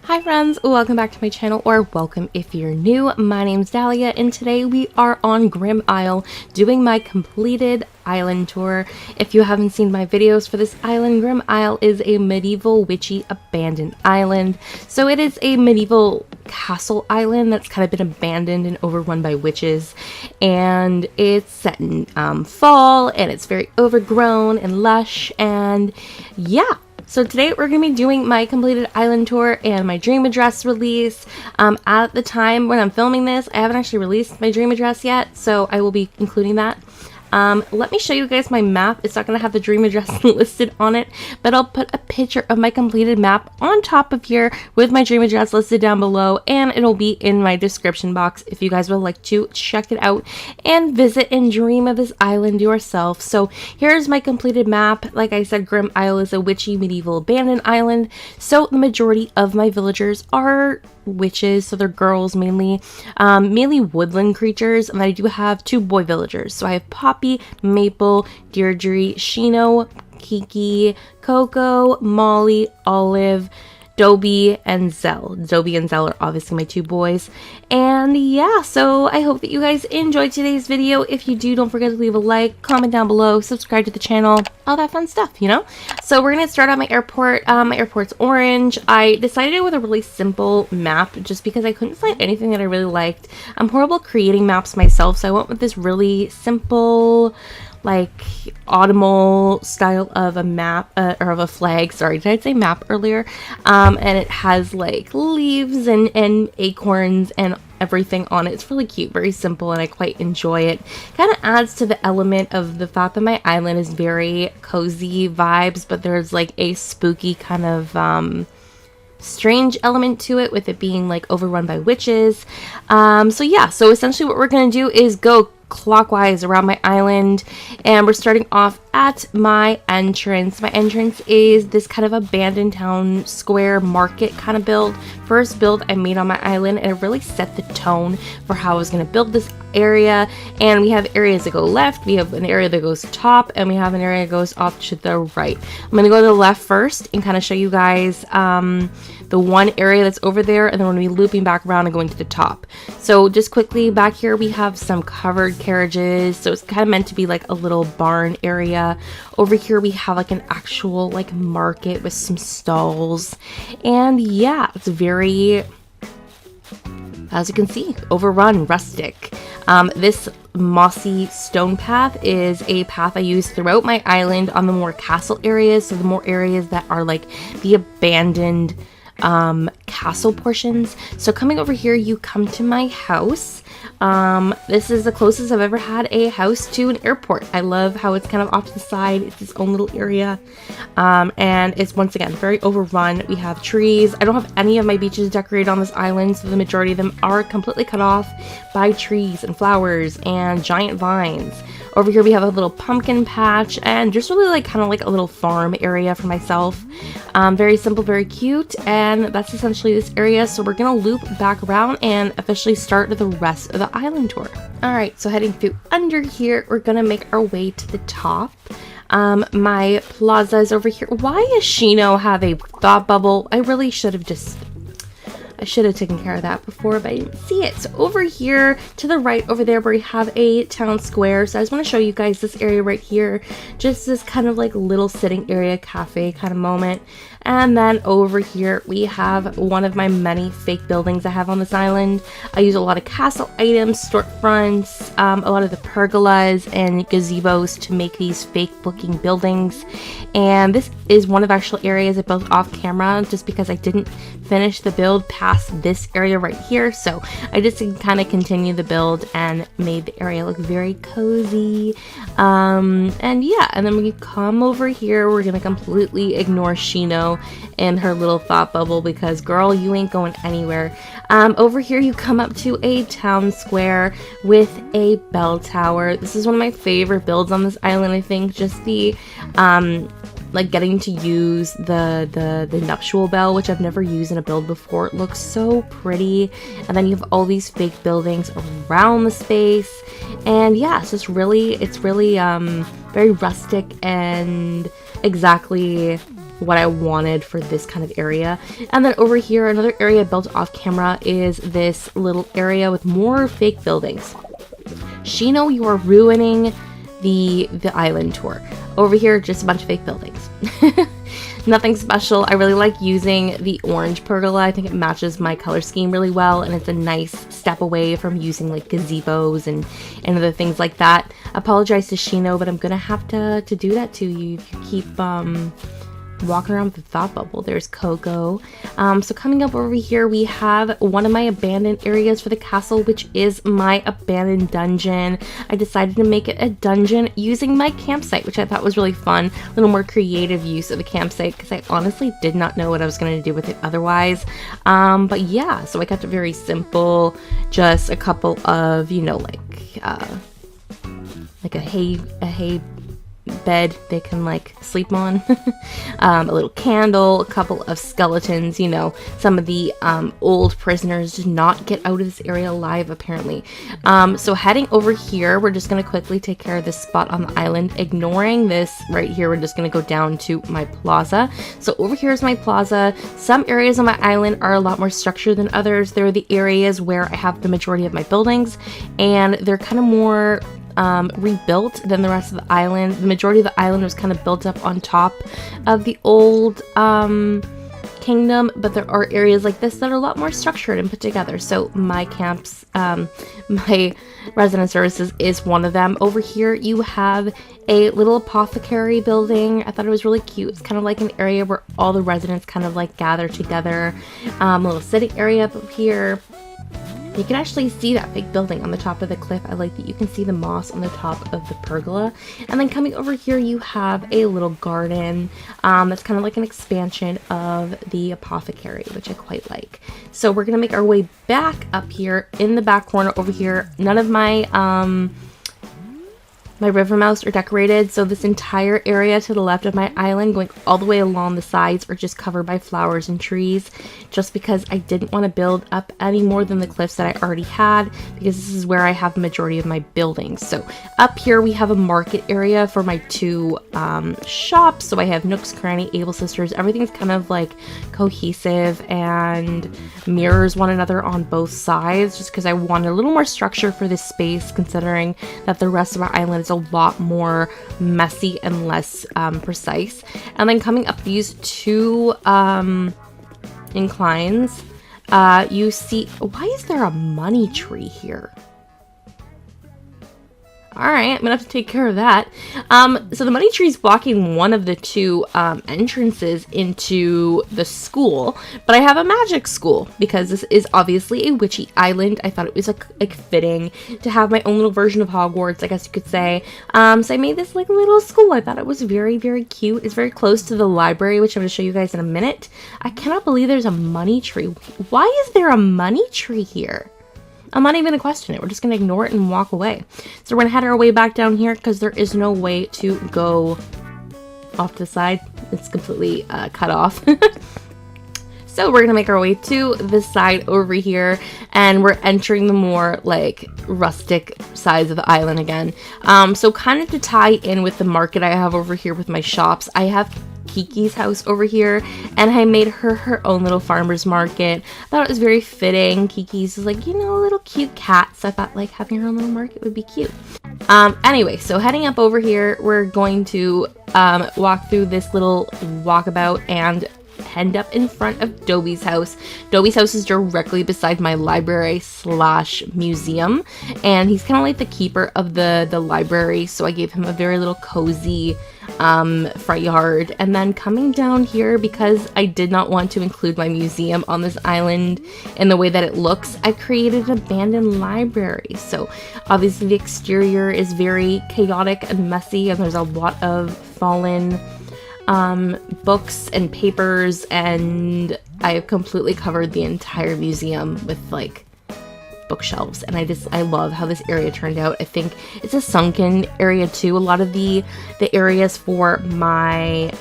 Hi friends, welcome back to my channel, or welcome if you're new. My name's Dalia and today we are on Grimm Isle doing my completed island tour. If you haven't seen my videos for this island, Grimm Isle is a medieval witchy abandoned island. So it is a medieval castle island that's kind of been abandoned and overrun by witches, and it's set in fall, and it's very overgrown and lush, and yeah. So today we're going to be doing my completed island tour and my dream address release. At the time when I'm filming this, I haven't actually released my dream address yet, so I will be including that. Let me show you guys my map. It's not going to have the dream address listed on it, but I'll put a picture of my completed map on top of here with my dream address listed down below, and it'll be in my description box if you guys would like to check it out and visit and dream of this island yourself. So here's my completed map. Like I said, Grimm Isle is a witchy medieval abandoned island, so the majority of my villagers are witches, so they're girls mainly, mainly woodland creatures, and I do have two boy villagers. So I have Poppy, Maple, Deirdre, Shino, Kiki, Coco, Molly, Olive, Dobie, and Zell. Dobie and Zell are obviously my two boys. And yeah, so I hope that you guys enjoyed today's video. If you do, don't forget to leave a like, comment down below, subscribe to the channel, all that fun stuff, you know? So we're gonna start on my airport. My airport's orange. I decided to go with a really simple map just because I couldn't find anything that I really liked. I'm horrible creating maps myself, so I went with this really simple, like autumnal style of a map, or of a flag. Sorry, did I say map earlier? And it has like leaves and acorns and everything on it. It's really cute, very simple, and I quite enjoy it. Kind of adds to the element of the fact that my island is very cozy vibes, but there's like a spooky kind of strange element to it, with it being like overrun by witches. So yeah, so essentially what we're gonna do is go clockwise around my island, and we're starting off at my entrance. My entrance is this kind of abandoned town square market kind of build. First build I made on my island, and it really set the tone for how I was going to build this area. And we have areas that go left, we have an area that goes top, and we have an area that goes off to the right. I'm going to go to the left first and kind of show you guys the one area that's over there, and then we're going to be looping back around and going to the top. So just quickly, back here we have some covered carriages, so it's kind of meant to be like a little barn area. Over here we have like an actual like market with some stalls, and yeah, it's very, as you can see, overrun, rustic. This mossy stone path is a path I use throughout my island on the more castle areas, so the more areas that are like the abandoned castle portions. So coming over here, you come to my house. This is the closest I've ever had a house to an airport. I love how it's kind of off to the side. It's its own little area, and it's once again very overrun. We have trees. I don't have any of my beaches decorated on this island, so the majority of them are completely cut off by trees and flowers and giant vines. Over here we have a little pumpkin patch, and just really like kind of like a little farm area for myself. Very simple, very cute, and that's essentially this area. So we're gonna loop back around and officially start the rest of the island tour. Alright, so heading through under here, we're gonna make our way to the top. My plaza is over here. Why does Shino have a thought bubble? I really should have taken care of that before, but I didn't see it. So over here to the right over there, where we have a town square. So I just want to show you guys this area right here, just this kind of like little sitting area, cafe kind of moment. And then over here we have one of my many fake buildings I have on this island. I use a lot of castle items, storefronts, a lot of the pergolas and gazebos to make these fake looking buildings. And this is one of the actual areas I built off camera, just because I didn't finish the build past this area right here. So I just kind of continued the build and made the area look very cozy. And yeah, and then when you come over here, we're gonna completely ignore Shino and her little thought bubble, because girl, you ain't going anywhere. Over here you come up to a town square with a bell tower. This is one of my favorite builds on this island. I think just the like getting to use the nuptial bell, which I've never used in a build before. It looks so pretty, and then you have all these fake buildings around the space, and yeah, it's really very rustic and exactly what I wanted for this kind of area. And then over here, another area built off camera is this little area with more fake buildings. Shino, you are ruining the island tour. Over here, just a bunch of fake buildings. Nothing special. I really like using the orange pergola. I think it matches my color scheme really well, and it's a nice step away from using like gazebos and other things like that. Apologize to Shino, but I'm gonna have to do that to you if you keep walking around with the thought bubble. There's Coco. So coming up over here, we have one of my abandoned areas for the castle, which is my abandoned dungeon. I decided to make it a dungeon using my campsite, which I thought was really fun. A little more creative use of the campsite, because I honestly did not know what I was going to do with it otherwise. But yeah, so I kept it very simple. Just a couple of, you know, like a hay bed they can like sleep on, a little candle, a couple of skeletons. You know, some of the old prisoners did not get out of this area alive apparently. So heading over here, we're just going to quickly take care of this spot on the island. Ignoring this right here, we're just going to go down to my plaza. So over here is my plaza. Some areas on my island are a lot more structured than others. They're the areas where I have the majority of my buildings, and they're kind of more rebuilt than the rest of the island. The majority of the island was kind of built up on top of the old kingdom, but there are areas like this that are a lot more structured and put together. So my camps, my resident services is one of them. Over here you have a little apothecary building. I thought it was really cute. It's kind of like an area where all the residents kind of like gather together. A little sitting area up here. You can actually see that big building on the top of the cliff. I like that you can see the moss on the top of the pergola. And then coming over here, you have a little garden that's kind of like an expansion of the apothecary, which I quite like. So we're going to make our way back up here in the back corner over here. None of my my river mouse are decorated, so this entire area to the left of my island going all the way along the sides are just covered by flowers and trees, just because I didn't want to build up any more than the cliffs that I already had, because this is where I have the majority of my buildings. So up here we have a market area for my two shops. So I have Nook's Cranny, Able Sisters. Everything's kind of like cohesive and mirrors one another on both sides, just because I wanted a little more structure for this space, considering that the rest of our island is a lot more messy and less precise. And then coming up these two inclines, you see, why is there a money tree here? Alright, I'm gonna have to take care of that. So the money tree is blocking one of the two entrances into the school, but I have a magic school because this is obviously a witchy island. I thought it was like fitting to have my own little version of Hogwarts, I guess you could say. So I made this like little school. I thought it was very, very cute. It's very close to the library, which I'm going to show you guys in a minute. I cannot believe there's a money tree. Why is there a money tree here? I'm not even going to question it. We're just going to ignore it and walk away. So we're going to head our way back down here because there is no way to go off to the side. It's completely cut off. So we're going to make our way to this side over here, and we're entering the more like rustic sides of the island again. So kind of to tie in with the market I have over here with my shops, I have Kiki's house over here, and I made her own little farmer's market. I thought it was very fitting. Kiki's is like, you know, a little cute cat, so I thought like having her own little market would be cute. Anyway, so heading up over here, we're going to walk through this little walkabout and end up in front of Dobie's house. Dobie's house is directly beside my library slash museum, and he's kind of like the keeper of the library, so I gave him a very little cozy front yard. And then coming down here, because I did not want to include my museum on this island in the way that it looks, I created an abandoned library. So obviously the exterior is very chaotic and messy, and there's a lot of fallen books and papers, and I have completely covered the entire museum with like bookshelves, and I love how this area turned out. I think it's a sunken area too. A lot of the areas for my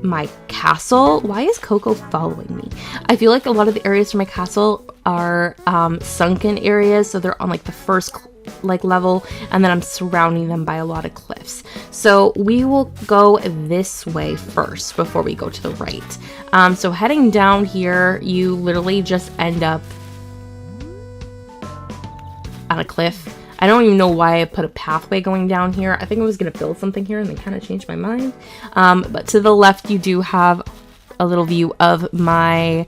my castle. Why is Coco following me? I feel like a lot of the areas for my castle are sunken areas, so they're on like the first like level, and then I'm surrounding them by a lot of cliffs. So we will go this way first before we go to the right. So heading down here, you literally just end up on a cliff. I don't even know why I put a pathway going down here. I think I was going to build something here and then kind of changed my mind. But to the left, you do have a little view of my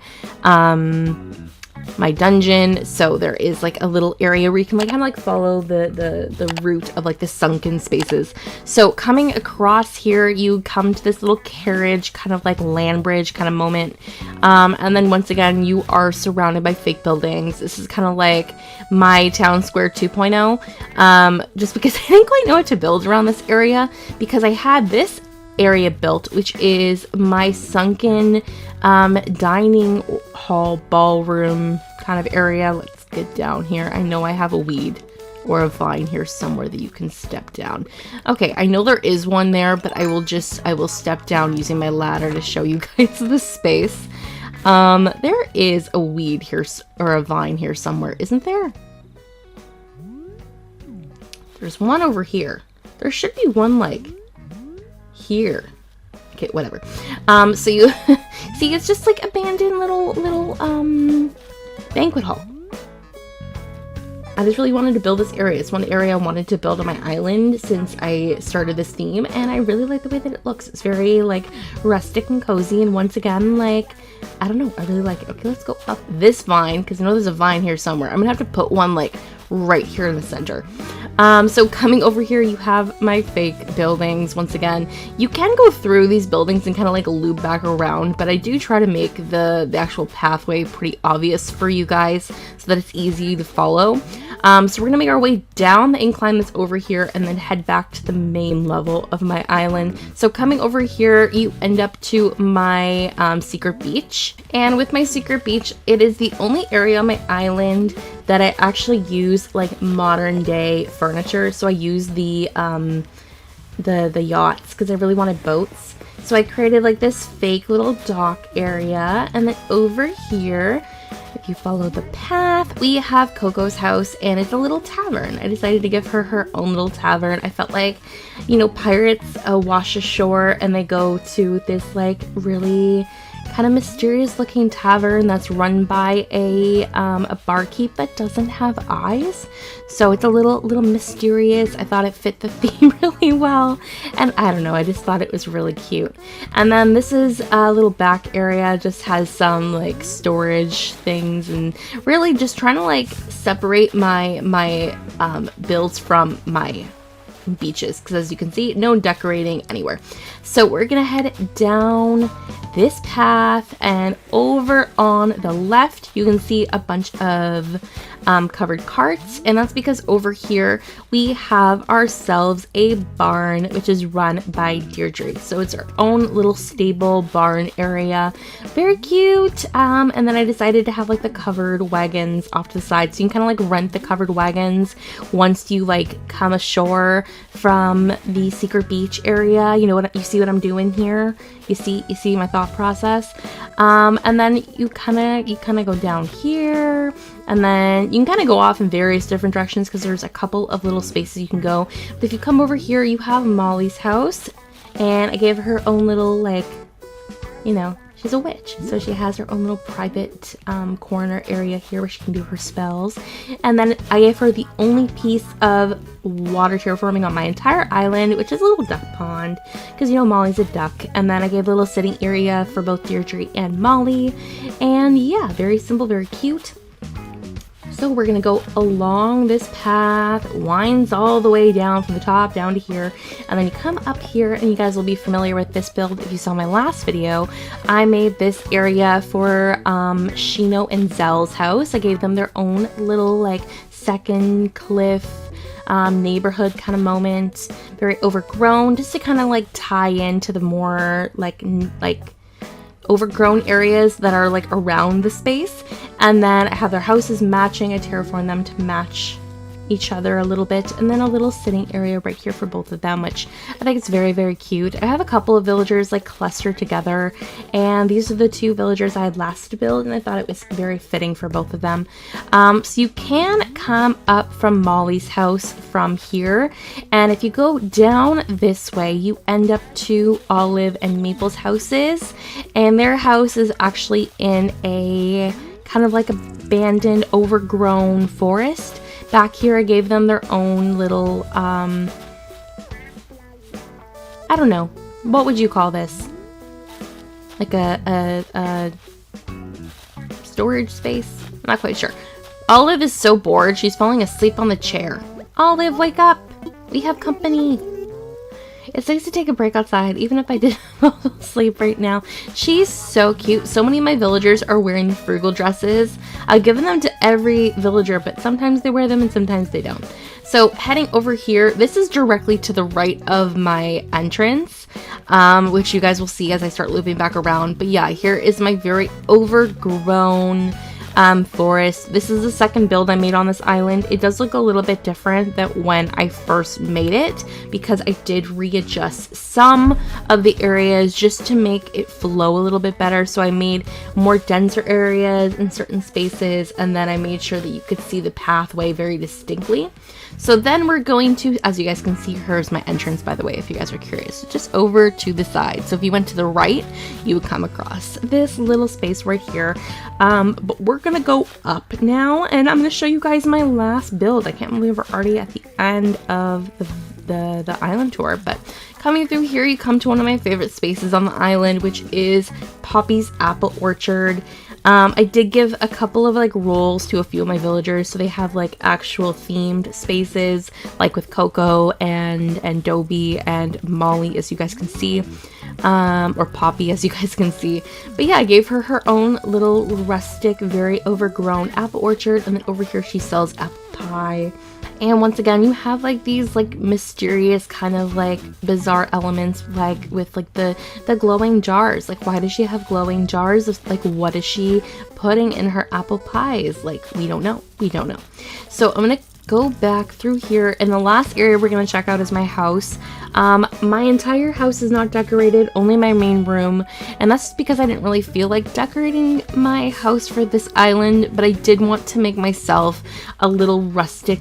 my dungeon. So there is like a little area where you can like kind of like follow the route of like the sunken spaces. So coming across here, you come to this little carriage, kind of like land bridge kind of moment. And then once again, you are surrounded by fake buildings. This is kind of like my town square 2.0. Just because I didn't quite know what to build around this area, because I had this area built, which is my sunken dining hall ballroom kind of area. Let's get down here. I know I have a weed or a vine here somewhere that you can step down. Okay, I know there is one there, but I will step down using my ladder to show you guys the space. There is a weed here or a vine here somewhere, isn't there? There's one over here. There should be one like here. Okay, whatever. So you see, it's just like abandoned little banquet hall. I just really wanted to build this area. It's one area I wanted to build on my island since I started this theme, and I really like the way that it looks. It's very like rustic and cozy, and once again, like, I don't know, I really like it. Okay, let's go up this vine, because I know there's a vine here somewhere. I'm gonna have to put one like right here in the center. So coming over here, you have my fake buildings. Once again, you can go through these buildings and kind of like loop back around, but I do try to make the actual pathway pretty obvious for you guys so that it's easy to follow. So we're gonna make our way down the incline that's over here and then head back to the main level of my island. So coming over here, you end up to my secret beach. And with my secret beach, it is the only area on my island that I actually use like modern day furniture. So I use the yachts because I really wanted boats. So I created like this fake little dock area, and then over here, if you follow the path, we have Coco's house, and it's a little tavern. I decided to give her her own little tavern. I felt like, you know, pirates wash ashore and they go to this like really kind of mysterious looking tavern that's run by a barkeep that doesn't have eyes. So it's a little mysterious. I thought it fit the theme really well, and I don't know, I just thought it was really cute. And then this is a little back area, just has some like storage things, and really just trying to like separate my builds from my beaches, because as you can see, no decorating anywhere. So we're gonna head down this path, and over on the left you can see a bunch of covered carts, and that's because over here we have ourselves a barn which is run by Deirdre. So it's our own little stable barn area, very cute. And then I decided to have like the covered wagons off to the side, so you can kind of like rent the covered wagons once you like come ashore from the secret beach area. You know what, you see what I'm doing here? You see my thought process. And then you kind of go down here, and then you can kind of go off in various different directions because there's a couple of little spaces you can go. But if you come over here, you have Molly's house, and I gave her her own little, like, you know, she's a witch, so she has her own little private corner area here where she can do her spells. And then I gave her the only piece of water terraforming on my entire island, which is a little duck pond, because, you know, Molly's a duck. And then I gave a little sitting area for both Deirdre and Molly. And yeah, very simple, very cute. So we're gonna go along this path, winds all the way down from the top down to here, and then you come up here, and you guys will be familiar with this build if you saw my last video. I made this area for Shino and Zell's house. I gave them their own little like second cliff neighborhood kind of moment, very overgrown, just to kind of like tie into the more like overgrown areas that are like around the space. And then I have their houses matching. I terraformed them to match each other a little bit, and then a little sitting area right here for both of them, which I think it's very, very cute. I have a couple of villagers like clustered together, and these are the two villagers I had last to build, and I thought it was very fitting for both of them. So you can come up from Molly's house from here, and if you go down this way, you end up to Olive and Maple's houses, and their house is actually in a kind of like abandoned, overgrown forest. Back here, I gave them their own little, I don't know, what would you call this? Like a storage space? I'm not quite sure. Olive is so bored, she's falling asleep on the chair. Olive, wake up! We have company! It's nice to take a break outside, even if I did fall asleep right now. She's so cute. So many of my villagers are wearing the frugal dresses. I've given them to every villager, but sometimes they wear them and sometimes they don't. So heading over here, this is directly to the right of my entrance, which you guys will see as I start looping back around. But yeah, here is my very overgrown forest. This is the second build I made on this island. It does look a little bit different than when I first made it, because I did readjust some of the areas just to make it flow a little bit better. So I made more denser areas in certain spaces, and then I made sure that you could see the pathway very distinctly. So then we're going to, as you guys can see, here's my entrance, by the way, if you guys are curious, just over to the side. So if you went to the right, you would come across this little space right here. But we're gonna go up now, and I'm gonna show you guys my last build. I can't believe we're already at the end of the island tour, but coming through here, you come to one of my favorite spaces on the island, which is Poppy's Apple Orchard. I did give a couple of like roles to a few of my villagers, so they have like actual themed spaces, like with Coco and Dobie and Molly, as you guys can see, or Poppy, as you guys can see. But yeah, I gave her her own little rustic, very overgrown apple orchard, and then over here she sells apple pie. And once again, you have like these like mysterious kind of like bizarre elements, like with like the glowing jars. Like, why does she have glowing jars? Like, what is she putting in her apple pies? Like, we don't know. We don't know. So I'm gonna go back through here, and the last area we're gonna check out is my house. My entire house is not decorated, only my main room, and that's because I didn't really feel like decorating my house for this island, but I did want to make myself a little rustic,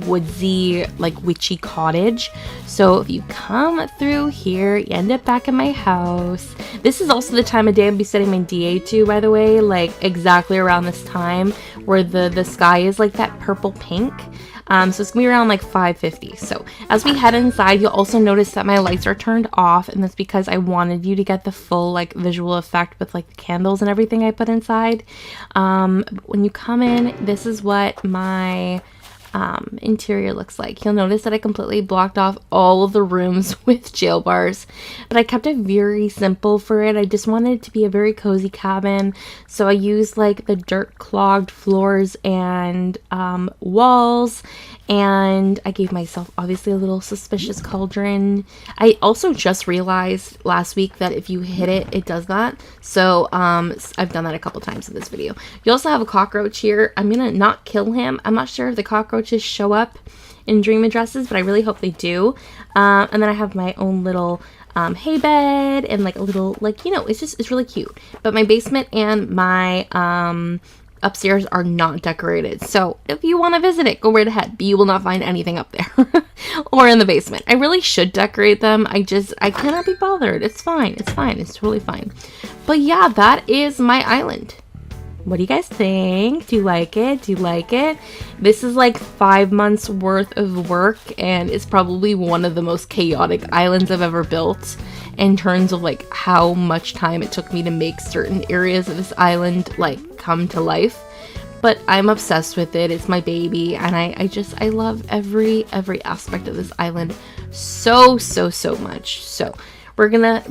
woodsy, like witchy cottage. So if you come through here, you end up back in my house. This is also the time of day I'll be setting my DA to, by the way, like exactly around this time where the sky is like that purple pink. So it's gonna be around like 5:50. So as we head inside, you'll also notice that my lights are turned off, and that's because I wanted you to get the full like visual effect with like the candles and everything I put inside. But when you come in, this is what my interior looks like. You'll notice that I completely blocked off all of the rooms with jail bars, but I kept it very simple for it. I just wanted it to be a very cozy cabin, so I used like the dirt clogged floors and walls, and I gave myself obviously a little suspicious cauldron. I also just realized last week that if you hit it, it does that. So I've done that a couple times in this video. You also have a cockroach here. I'm gonna not kill him. I'm not sure if the cockroaches show up in dream addresses, but I really hope they do. And then I have my own little hay bed and like a little, like, you know, it's really cute. But my basement and my upstairs are not decorated, so if you want to visit it, go right ahead, but you will not find anything up there or in the basement. I really should decorate them. I cannot be bothered. It's fine. It's fine. It's totally fine. But yeah, that is my island. What do you guys think? Do you like it? Do you like it? This is like 5 months worth of work, and it's probably one of the most chaotic islands I've ever built in terms of like how much time it took me to make certain areas of this island like come to life. But I'm obsessed with it. It's my baby, and I love every aspect of this island so much. So we're gonna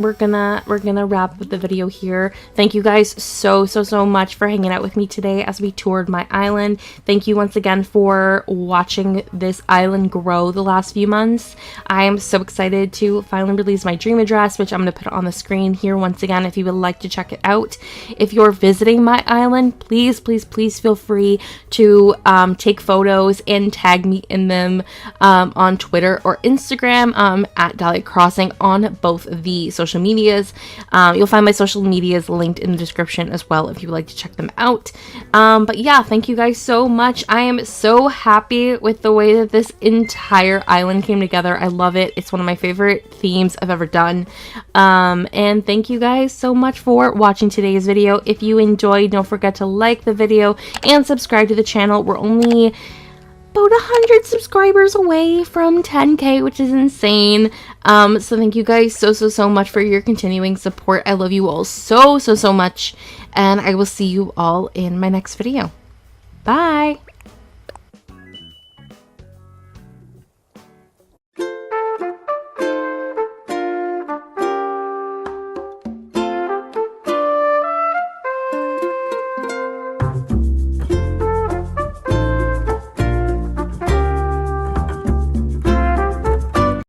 wrap up the video here. Thank you guys so much for hanging out with me today as we toured my island. Thank you once again for watching this island grow the last few months. I am so excited to finally release my dream address, which I'm going to put on the screen here once again if you would like to check it out. If you're visiting my island, please feel free to take photos and tag me in them on Twitter or Instagram at Dalia Crossing on both the social medias. You'll find my social medias linked in the description as well if you would like to check them out. But yeah, thank you guys so much. I am so happy with the way that this entire island came together. I love it. It's one of my favorite themes I've ever done. And thank you guys so much for watching today's video. If you enjoyed, don't forget to like the video and subscribe to the channel. We're only about 100 subscribers away from 10K, which is insane. So thank you guys so much for your continuing support. I love you all so much, and I will see you all in my next video. Bye!